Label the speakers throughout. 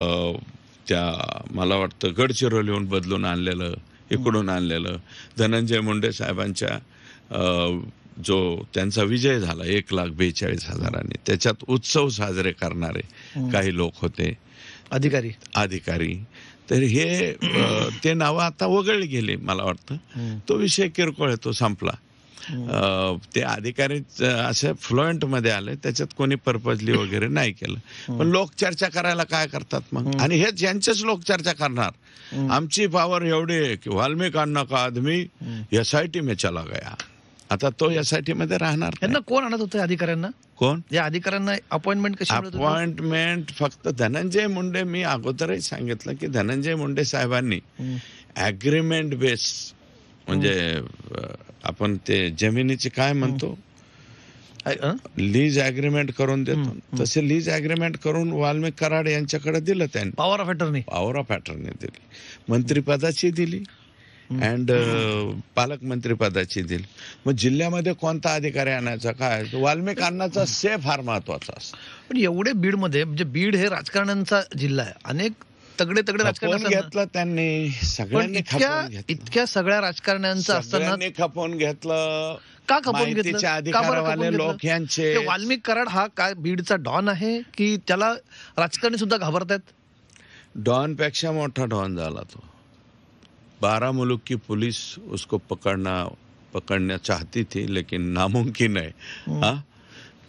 Speaker 1: अ, त्या मला वाटतं गडचिरोलीहून बदलून आणलेलं, इकडून आणलेलं धनंजय मुंडे साहेबांच्या जो त्यांचा विजय झाला 1,42,000 त्याच्यात उत्सव साजरे करणारे काही लोक होते, अधिकारी. तर हे ते नावं आता वगळली गेली. मला वाटतं तो विषय किरकोळ आहे, तो संपला. ते अधिकारी असे फ्लुएंट मध्ये आले, त्याच्यात कोणी पर्पजली वगैरे नाही केलं. पण लोक चर्चा करायला काय करतात मग, आणि हेच यांचेच लोक चर्चा करणार. आमची पॉवर एवढी आहे की वाल्मिकांना का आदमी SIT में चला गया. आता तो SIT मध्ये राहणार नाही.
Speaker 2: कोण आणत होतं अधिकाऱ्यांना?
Speaker 1: कोण
Speaker 2: या अधिकाऱ्यांना अपॉइंटमेंट कशी मिळत होती?
Speaker 1: अपॉइंटमेंट फक्त धनंजय मुंडे. मी अगोदरही सांगितलं की धनंजय मुंडे साहेबांनी ऍग्रीमेंट बेस, म्हणजे आपण ते जमिनीची काय म्हणतो, लीज ऍग्रीमेंट करून देतो, तसे लीज ऍग्रीमेंट करून वाल्मिक कराड यांच्याकडे दिलं त्यांनी.
Speaker 2: पॉवर ऑफ अटर्नी
Speaker 1: दिली, मंत्रिपदाची दिली अँड पालकमंत्रीपदाची दिली. मग जिल्ह्यामध्ये कोणता अधिकारी आणायचा, काय वाल्मिक अण्णाचा से फार महत्वाचा असतो.
Speaker 2: पण एवढे बीडमध्ये, म्हणजे बीड हे राजकारण्यांचा जिल्हा आहे, अनेक तगडे राजकारण
Speaker 1: घेतलं त्यांनी, सगळ्यांनी
Speaker 2: इतक्या सगळ्या राजकारण्यांचं असताना
Speaker 1: खपवून घेतलं.
Speaker 2: का खपवून घेतलं?
Speaker 1: अधिकारवाले लोक यांचे.
Speaker 2: वाल्मिक कराड हा काय बीडचा डॉन आहे की त्याला राजकारणी सुद्धा घाबरतात?
Speaker 1: डॉन पेक्षा मोठा डॉन झाला तो. 12 मुल्क की पुलिस उसको पकड़ना चाहती थी, लेकिन नामुमकिन है.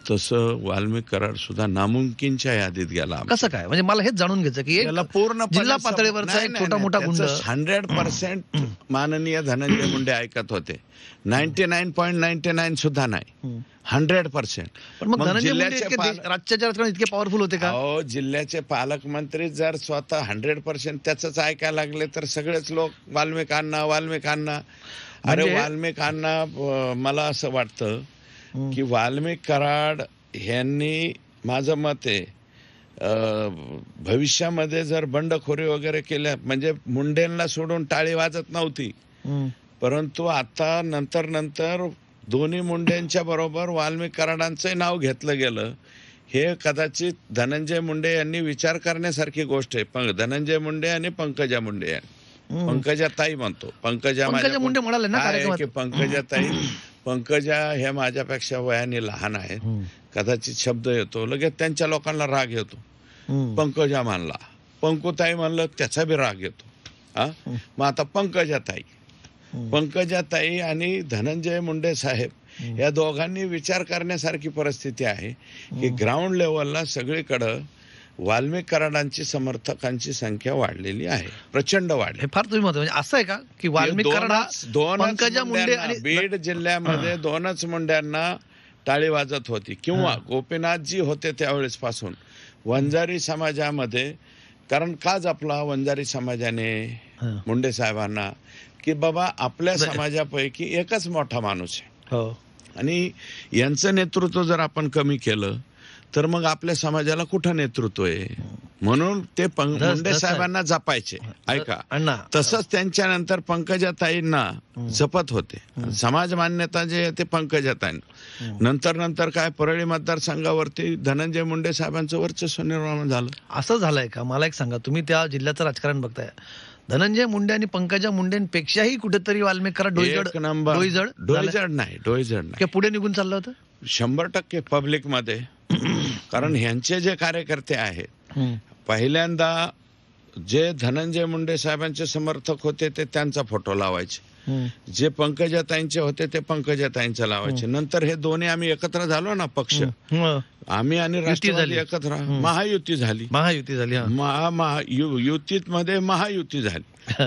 Speaker 1: तसं वाल्मिक कराड सुद्धा नामुमकिनच्या यादीत गेला.
Speaker 2: कसं काय? म्हणजे मला हेच जाणून घ्यायचं की
Speaker 1: पूर्ण
Speaker 2: जिल्हा पातळीवरचा एक छोटा मोठा गुंड
Speaker 1: 100% माननीय धनंजय मुंडे ऐकत होते. 99.99 सुद्धा नाही, 100%.
Speaker 2: पण मग धनंजय मुंडे राज्याच्या राजकारणात इतके पॉवरफुल होते का?
Speaker 1: हो, जिल्ह्याचे पालकमंत्री जर स्वतः 100% त्याच ऐकायला लागले तर सगळेच लोक वाल्मिकांना. अरे वाल्मिकांना, मला असं वाटतं की वाल्मिक कराड यांनी, माझं मत आहे, भविष्यामध्ये जर बंडखोरी वगैरे केल्या, म्हणजे मुंडेंना सोडून टाळी वाजत नव्हती, परंतु आता नंतर दोन्ही मुंडेंच्या बरोबर वाल्मिक कराडांचं नाव घेतलं गेलं. हे कदाचित धनंजय मुंडे यांनी विचार करण्यासारखी गोष्ट आहे. धनंजय मुंडे आणि पंकजा मुंडे, पंकजाताई म्हणतो, पंकजा
Speaker 2: मुंडे म्हणाले ना
Speaker 1: की पंकजा हे माझ्यापेक्षा वयाने लहान आहेत, कदाचित शब्द येतो लगेच त्यांच्या लोकांना राग येतो. पंकजा मानला, पंकुताई म्हणलं त्याचा बी राग येतो. मग आता पंकजाताई आणि धनंजय मुंडे साहेब या दोघांनी विचार करण्यासारखी परिस्थिती आहे की ग्राउंड लेवलला सगळीकडं वाल्मिक कराडांची समर्थकांची संख्या वाढलेली आहे, प्रचंड वाढली.
Speaker 2: फार तुम्ही म्हणतो म्हणजे असं आहे का की वाल्मिक कराड, पंकजा मुंडे आणि
Speaker 1: बीड जिल्ह्यामध्ये दोनच मुंड्यांना टाळी वाजत होती, किंवा गोपीनाथजी होते त्यावेळेस पासून वंजारी समाजामध्ये. कारण का जपला वंजारी समाजाने मुंडे साहेबांना, की बाबा आपल्या समाजापैकी एकच मोठा माणूस आहे, आणि यांचं नेतृत्व जर आपण कमी केलं तर मग आपल्या समाजाला कुठं नेतृत्व आहे. म्हणून ते मुंडे साहेबांना जपायचे. ऐका, तसंच त्यांच्यानंतर पंकजाताईंना जपत होते. समाज मान्यता जे आहे ते पंकजाताईंना. नंतर काय परळी मतदारसंघावरती धनंजय मुंडे साहेबांचं वर्चस्व निर्माण झालं.
Speaker 2: असं झालंय का? मला एक सांगा, तुम्ही त्या जिल्ह्याचं राजकारण बघताय, धनंजय मुंडे आणि पंकजा मुंडेंपेक्षाही कुठेतरी वाल्मिक कराड डोईजड नाही, पुढे निघून चाललं होतं
Speaker 1: 100% पब्लिक मध्ये. कारण ह्यांचे जे कार्यकर्ते आहेत, पहिल्यांदा जे धनंजय मुंडे साहेबांचे समर्थक होते ते त्यांचा फोटो लावायचे, जे पंकजाताईंचे होते ते पंकजाताईंचा लावायचे. नंतर हे दोन्ही आम्ही एकत्र झालो ना, पक्ष आम्ही आणि राष्ट्रवादी एकत्र, महायुती झाली. युतीत मध्ये महायुती झाली.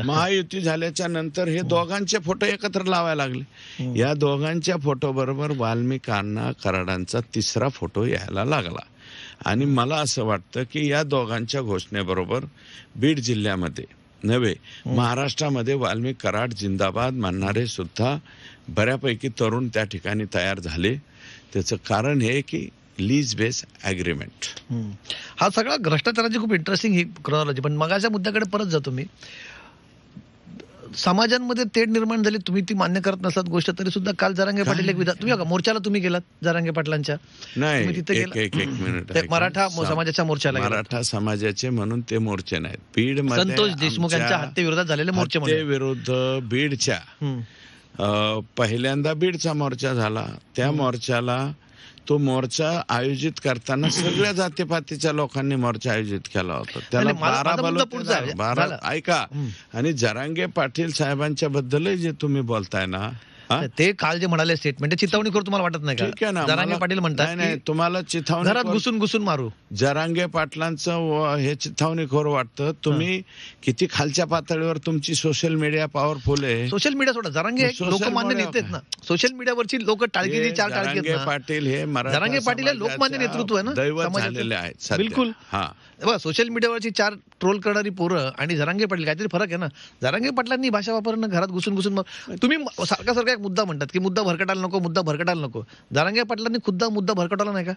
Speaker 1: महायुती झाल्याच्या नंतर हे दोघांचे फोटो एकत्र लावायला लागले. या दोघांच्या फोटो बरोबर वाल्मिकांना कराडांचा तिसरा फोटो यायला लागला. आणि मला असं वाटतं की या दोघांच्या घोषणेबरोबर बीड जिल्ह्यामध्ये नव्हे, महाराष्ट्रामध्ये वाल्मिक कराड जिंदाबाद म्हणणारे सुद्धा बऱ्यापैकी तरुण त्या ठिकाणी तयार झाले. त्याचं कारण हे की लीज बेस ऍग्रीमेंट.
Speaker 2: हा सगळा भ्रष्टाचाराची खूप इंटरेस्टिंग ही क्रोनॉलॉजी. पण मगाच्या मुद्द्याकडे परत जातो मी. समाजांमध्ये तेढ निर्माण झाली, तुम्ही ती मान्य करत नसलात गोष्ट, तरी सुद्धा काल जरांगे पाटील एक विधान, तुम्ही बघा मोर्चाला तुम्ही गेलात जरांगे पाटलांच्या,
Speaker 1: नाही,
Speaker 2: तुम्ही तिथे
Speaker 1: एक मिनिट
Speaker 2: ते
Speaker 1: ऐका.
Speaker 2: मराठा समाजाच्या मोर्चाला गेलात.
Speaker 1: मराठा समाजाचे म्हणून ते मोर्चे नाहीत. बीड मध्ये
Speaker 2: संतोष देशमुख यांच्या हत्येविरोधात झालेले मोर्चे म्हणून.
Speaker 1: विरुद्ध बीडच्या पहिल्यांदा बीडचा मोर्चा झाला. त्या मोर्चाला तो मोर्चा आयोजित करताना सगळ्या जातीपातीच्या लोकांनी मोर्चा आयोजित केला होता. त्याला
Speaker 2: माझा
Speaker 1: 12
Speaker 2: मुद्दा पुढचा आहे.
Speaker 1: 12 ऐका. आणि जरांगे पाटील साहेबांच्या बद्दल जे तुम्ही बोलताय ना,
Speaker 2: ते काल जे म्हणाले स्टेटमेंट चिथावणीखोर तुम्हाला वाटत नाही
Speaker 1: ठीक आहे
Speaker 2: का?
Speaker 1: ना,
Speaker 2: जरांगे पाटील म्हणतात
Speaker 1: नाही,
Speaker 2: की
Speaker 1: तुम्हाला चिथावणी
Speaker 2: घरात घुसून घुसून मारू.
Speaker 1: जरांगे पाटलांचं हे चिथावणीखोर वाटतं. तुम्ही किती खालच्या पातळीवर तुमची सोशल मीडिया पॉवरफुल आहे.
Speaker 2: सोशल मीडिया सोडा, जरांगे लोकमान्य नेते आहेत ना, सोशल मीडियावरची लोक टाळकीची चार टाळकी आहेत
Speaker 1: जरांगे
Speaker 2: ना.
Speaker 1: पाटील हे मराठा
Speaker 2: जरांगे पाटील हे लोकमान्य
Speaker 1: समाजाच्या
Speaker 2: नेतृत्व आहे ना
Speaker 1: दैवत
Speaker 2: समाजाचं.
Speaker 1: झालेले आहेत सध्या.
Speaker 2: बिलकुल.
Speaker 1: हा,
Speaker 2: बघा सोशल मीडियावरची चार ट्रोल करणारी पोरं आणि जरांगे पाटील काहीतरी फरक आहे ना. जरांगे पाटलांनी भाषा वापरणं, घरात घुसून घुसून तुम्ही सारखा एक मुद्दा म्हणतात की मुद्दा भरकटायला नको, मुद्दा भरकटायला नको. जरांगे पाटलांनी खुद्द मुद्दा भरकटाला नाही का?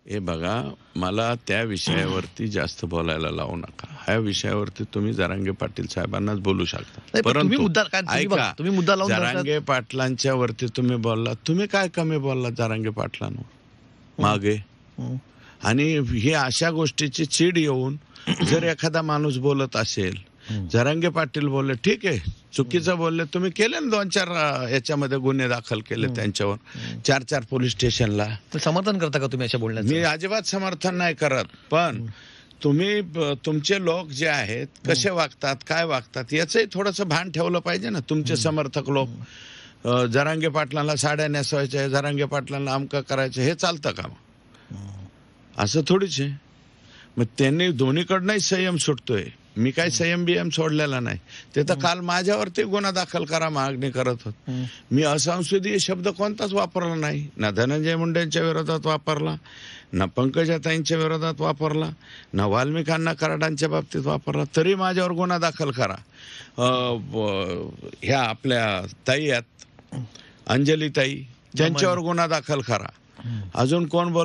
Speaker 1: हे बघा, मला त्या विषयावरती जास्त बोलायला लावू नका. ह्या विषयावरती तुम्ही जरांगे पाटील साहेबांनाच बोलू शकता.
Speaker 2: नाही, पण तुम्ही
Speaker 1: परंतु
Speaker 2: मुद्दा काय, तुम्ही बघा,
Speaker 1: ऐका,
Speaker 2: तुम्ही मुद्दा लावून
Speaker 1: जरांगे पाटलांच्या वरती तुम्ही बोलला, तुम्ही काय कमी बोलला जरांगे पाटलांवर मागे? आणि ही अशा गोष्टीची चीड येऊन जर एखादा माणूस बोलत असेल, जरांगे पाटील बोलले ठीक आहे, चुकीचं बोलले, तुम्ही केले ना 2-4 याच्यामध्ये गुन्हे दाखल केले त्यांच्यावर, 4-4 पोलीस स्टेशनला.
Speaker 2: समर्थन करता का तुम्ही अशा बोलण्याचं?
Speaker 1: मी अजिबात समर्थन नाही करत, पण तुम्ही तुमचे लोक जे आहेत कसे वागतात, काय वागतात याचंही थोडंसं भान ठेवलं पाहिजे ना. तुमचे समर्थक लोक जरांगे पाटलांना साड्या नेसवायच्या, जरांगे पाटलांना अमकं करायचं, हे चालतं का? असं थोडीच आहे. मग त्यांनी दोन्हीकडनंही संयम सुटतोय. मी काही संयम बियम सोडलेला नाही. ते तर काल माझ्यावरती गुन्हा दाखल करा मागणी करत होत. मी असंसदीय शब्द कोणताच वापरला नाही. ना धनंजय मुंडेंच्या विरोधात वापरला, ना पंकजाताईंच्या विरोधात वापरला, ना वाल्मिकांना कराडांच्या बाबतीत वापरला. तरी माझ्यावर गुन्हा दाखल करा. ह्या आपल्या ताई आहेत अंजली ताई, त्यांच्यावर गुन्हा दाखल करा. अजून कोण